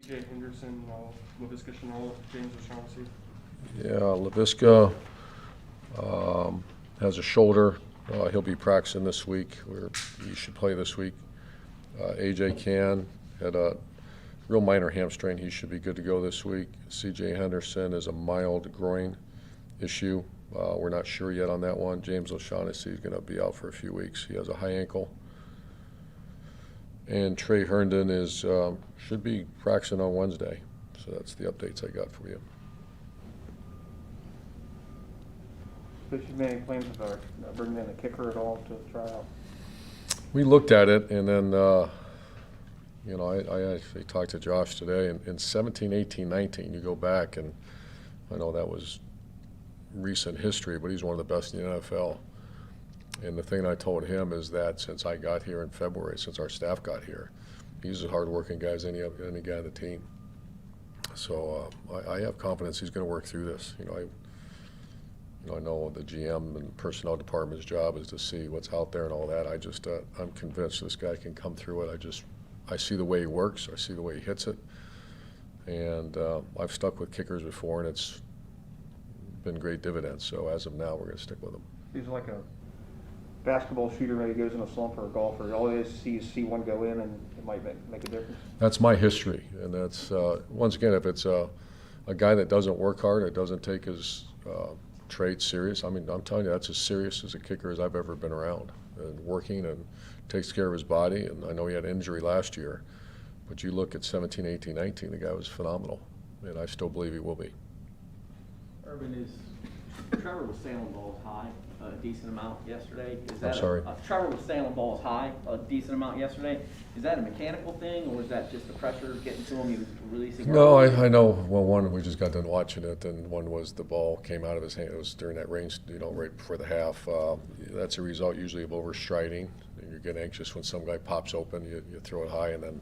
Jay Henderson, LaVisca Chenault, James O'Shaughnessy. Yeah, LaVisca has a shoulder. He'll be practicing this week. He should play this week. AJ Can had a real minor hamstring. He should be good to go this week. CJ Henderson is a mild groin issue. We're not sure yet on that one. James O'Shaughnessy is going to be out for a few weeks. He has a high ankle. And Trey Herndon should be practicing on Wednesday. So that's the updates I got for you. Have you made any plans about bringing in a kicker at all to try out? We looked at it, and then, I actually talked to Josh today. In 17, 18, 19, you go back, and I know that was recent history, but he's one of the best in the NFL. And the thing I told him is that since I got here in February, since our staff got here, he's as hard-working guy as any guy on the team. So I have confidence he's going to work through this. I know the GM and personnel department's job is to see what's out there and all that. I'm convinced this guy can come through it. I see the way he works. I see the way he hits it. And I've stuck with kickers before, and it's been great dividends. So as of now, we're going to stick with him. He's like a basketball shooter, maybe goes in a slump, or a golfer. All he has to see is see one go in, and it might make a difference. That's my history. And that's, once again, if it's a guy that doesn't work hard, that doesn't take his trade serious. I mean, I'm telling you, that's as serious as a kicker as I've ever been around, and working and takes care of his body. And I know he had an injury last year, but you look at 17, 18, 19, the guy was phenomenal, and I still believe he will be. Urban, Trevor was sailing balls high a decent amount yesterday. I'm sorry? Trevor was sailing balls high a decent amount yesterday. Is that a mechanical thing, or is that just the pressure getting to him? He was releasing. No, I know. Well, one, we just got done watching it, and one was the ball came out of his hand. It was during that range, right before the half. That's a result usually of overstriding. You get anxious when some guy pops open, you throw it high, and then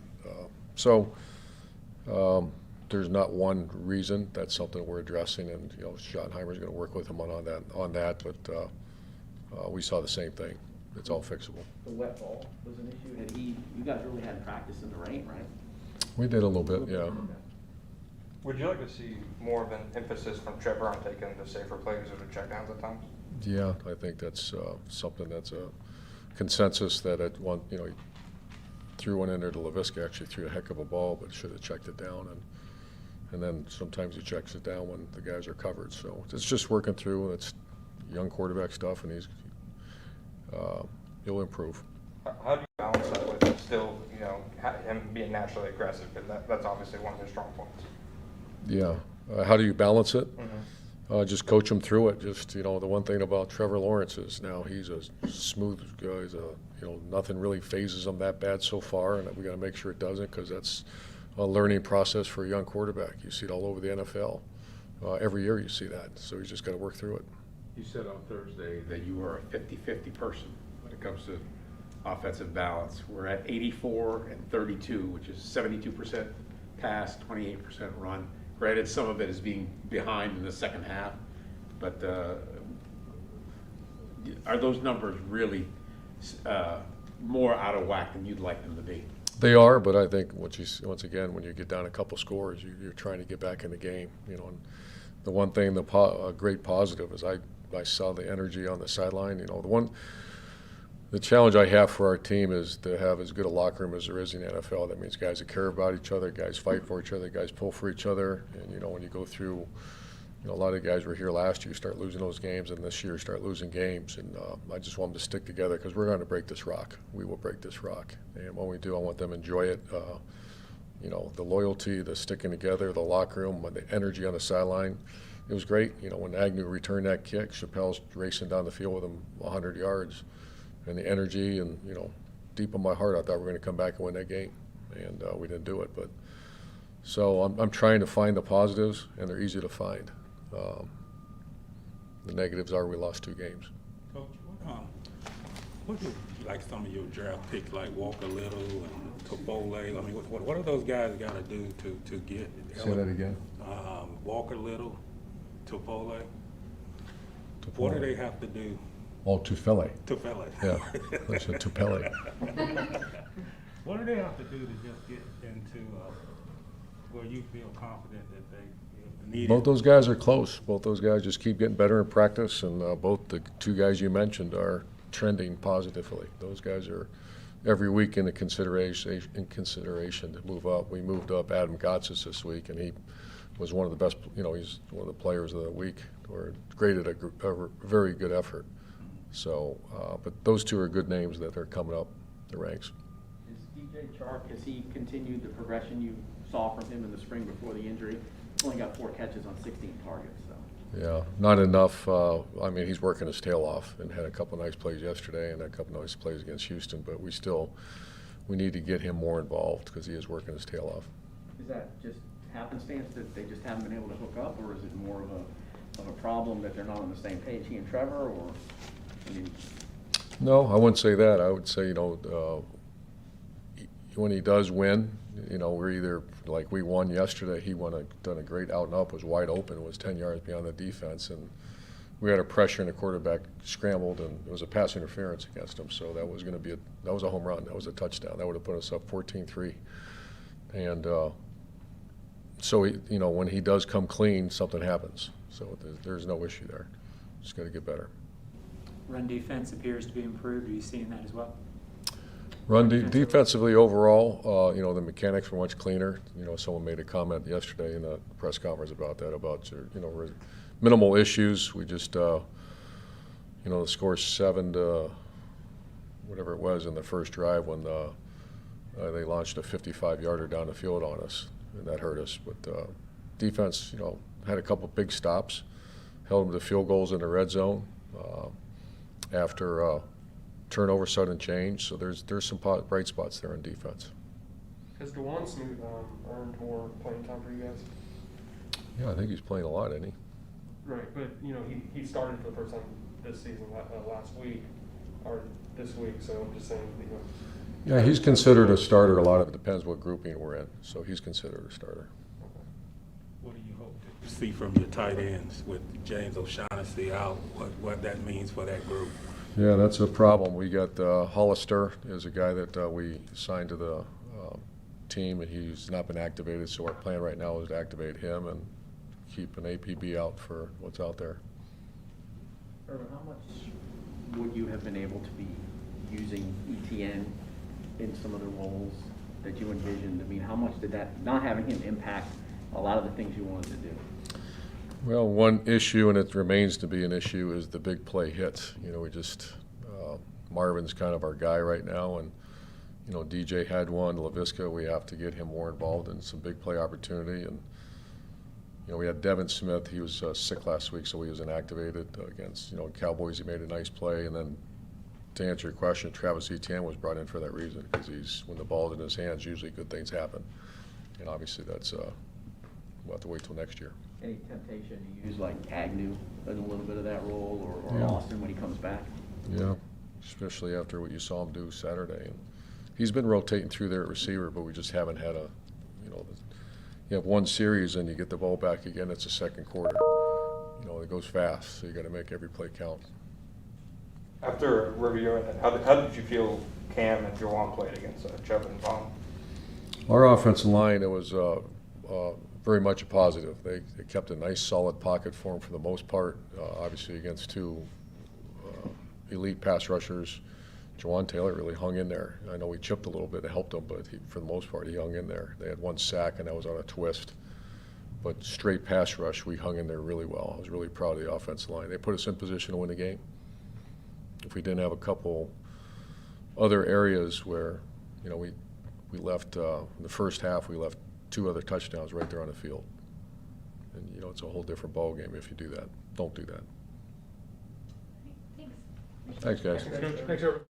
there's not one reason. That's something we're addressing, and Schottenheimer's going to work with him on that. But we saw the same thing. It's all fixable. The wet ball was an issue. You guys really had practice in the rain, right? We did a little bit, yeah. Would you like to see more of an emphasis from Trevor on taking the safer plays or the checkdowns at times? Yeah, I think that's something that's a consensus that at one, he threw one in there to LaVisca, actually threw a heck of a ball, but should have checked it down. And then sometimes he checks it down when the guys are covered. So it's just working through, and it's young quarterback stuff, and he'll improve. How do you balance that with still, him being naturally aggressive? Because that's obviously one of his strong points. Yeah. How do you balance it? Mm-hmm. Just coach him through it. Just, the one thing about Trevor Lawrence is now he's a smooth guy. Nothing really phases him that bad so far, and we got to make sure it doesn't, because that's a learning process for a young quarterback. You see it all over the NFL. Every year you see that. So he's just got to work through it. You said on Thursday that you are a 50-50 person when it comes to offensive balance. We're at 84 and 32, which is 72% pass, 28% run. Granted, some of it is being behind in the second half, but are those numbers really more out of whack than you'd like them to be? They are, but I think once again, when you get down a couple scores, you're trying to get back in the game. And the one thing, a great positive is I saw the energy on the sideline. The challenge I have for our team is to have as good a locker room as there is in the NFL. That means guys that care about each other, guys fight for each other, guys pull for each other. And when you go through, a lot of the guys were here last year, start losing those games, and this year start losing games. And I just want them to stick together, because we're going to break this rock. We will break this rock. And when we do, I want them to enjoy it. The loyalty, the sticking together, the locker room, the energy on the sideline. It was great. When Agnew returned that kick, Chappelle's racing down the field with him 100 yards. And the energy, and deep in my heart, I thought we were going to come back and win that game, and we didn't do it. But so I'm trying to find the positives, and they're easy to find. The negatives are we lost 2 games. Coach, what do like some of your draft picks, like Walker Little and Toffoli? I mean, what do those guys got to do to get? Say that again. Walker Little, Toffoli. What do they have to do? Oh, Tufele. Tufele. Yeah, I said Tupele. What do they have to do to just get into Well, you feel confident that they need Both it? those guys are close. Both those guys just keep getting better in practice, and both the two guys you mentioned are trending positively. Those guys are every week in consideration to move up. We moved up Adam Gotsis this week, and he was one of the best. He's one of the players of the week, or graded a very good effort. So, but those two are good names that are coming up the ranks. Is DJ Chark, has he continued the progression you saw from him in the spring before the injury? Only got 4 catches on 16 targets, so. Yeah, not enough. I mean, he's working his tail off and had a couple nice plays yesterday and a couple nice plays against Houston, but we need to get him more involved because he is working his tail off. Is that just happenstance that they just haven't been able to hook up, or is it more of a problem that they're not on the same page, he and Trevor, or, I mean? No, I wouldn't say that. I would say, when he does win, we're either, like we won yesterday, he done a great out and up, was wide open, was 10 yards beyond the defense, and we had a pressure and the quarterback scrambled, and it was a pass interference against him, so that was going to be that was a home run, that was a touchdown, that would have put us up 14-3, and so when he does come clean, something happens, so there's no issue there. Just got to get better. Run defense appears to be improved. Are you seeing that as well? Defensively overall, the mechanics were much cleaner. Someone made a comment yesterday in the press conference about that, about minimal issues. We just, the score 7 to whatever it was in the first drive when they launched a 55-yarder down the field on us, and that hurt us. But defense, had a couple big stops, held them to field goals in the red zone after turnover, sudden change. So there's some bright spots there in defense. Has Dewan Smoot earned more playing time for you guys? Yeah, I think he's playing a lot, isn't he? Right, but he started for the first time this season last week or this week. So I'm just saying, Yeah, he's considered a starter. A lot of it depends what grouping we're in. So he's considered a starter. What do you hope to see from your tight ends with James O'Shaughnessy out? What that means for that group? Yeah, that's a problem. We got Hollister is a guy that we signed to the team, and he's not been activated. So our plan right now is to activate him and keep an APB out for what's out there. Urban, how much would you have been able to be using ETN in some of the roles that you envisioned? I mean, how much did that, not having him, impact a lot of the things you wanted to do? Well, one issue, and it remains to be an issue, is the big play hits. Marvin's kind of our guy right now, and DJ had one. LaVisca, we have to get him more involved in some big play opportunity, and we had Devin Smith. He was sick last week, so he was inactivated against Cowboys. He made a nice play, and then to answer your question, Travis Etienne was brought in for that reason, because when the ball's in his hands, usually good things happen, and obviously that's we'll have to wait till next year. Any temptation to use like Agnew in a little bit of that role, or Yeah. Austin when he comes back? Yeah, especially after what you saw him do Saturday. And he's been rotating through there at receiver, but we just haven't had you have one series and you get the ball back again, it's the second quarter. It goes fast, so you got to make every play count. After reviewing it, how did you feel Cam and Jawan played against Chubb and Vaughn? Our offensive line, it was very much a positive. They kept a nice solid pocket for him for the most part, obviously against two elite pass rushers. Jawan Taylor really hung in there. I know we chipped a little bit to help him, but for the most part, he hung in there. They had one sack, and that was on a twist. But straight pass rush, we hung in there really well. I was really proud of the offensive line. They put us in position to win the game. If we didn't have a couple other areas where, we left in the first half, we left 2 other touchdowns right there on the field. And, it's a whole different ball game if you do that. Don't do that. Thanks. Thanks, guys. Thanks, Coach. Thanks, everyone.